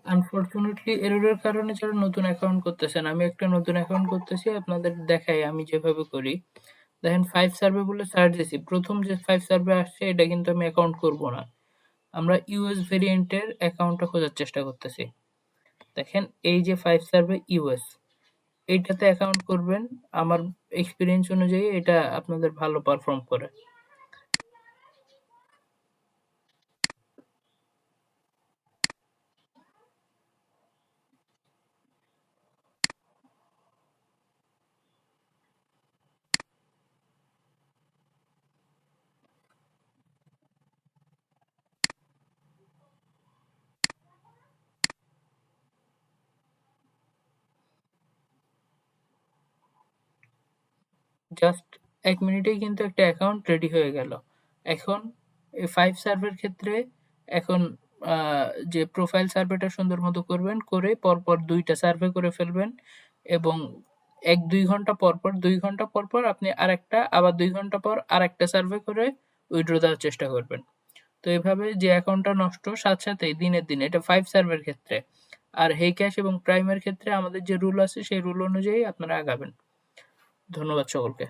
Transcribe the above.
Unfortunately এররের কারণে যারা নতুন অ্যাকাউন্ট করতেছেন, আমি একটা নতুন অ্যাকাউন্ট করতেছি, আপনাদের দেখাই আমি যেভাবে করি। দেখেন 5 সার্ভে বলে সার্চ দিছি, প্রথম যে 5 সার্ভে আসছে এটা কিন্তু আমি অ্যাকাউন্ট করব না। আমরা ইউএস ভেরিয়েন্টের অ্যাকাউন্টটা খোঁজার চেষ্টা করতেছি। দেখেন এই যে 5 সার্ভে ইউএস, এইটাতে অ্যাকাউন্ট করবেন। আমার এক্সপিরিয়েন্স অনুযায়ী এটা আপনাদের ভালো পারফর্ম করে। জাস্ট 1 মিনিটেই কিন্তু একটা অ্যাকাউন্ট রেডি হয়ে গেল। এখন এই 5 সার্ভের ক্ষেত্রে এখন আ যে প্রোফাইল সার্ভেটা সুন্দর মতো করবেন, করে পরপর ২ টা সার্ভে করে ফেলবেন এবং ১-২ ঘন্টা পরপর ২ ঘন্টা পরপর আপনি আরেকটা, আবার ২ ঘন্টা পর আরেকটা সার্ভে করে উইথড্র দেওয়ার চেষ্টা করবেন। তো এভাবে যে অ্যাকাউন্টটা নষ্ট সাথে সাথেই দিনের দিন, এটা 5 সার্ভের ক্ষেত্রে। আর হেইক্যাশ এবং প্রাইমের ক্ষেত্রে আমাদের যে রুল আছে সেই রুল অনুযায়ী আপনারা আগাবেন। ধন্যবাদ সকলকে।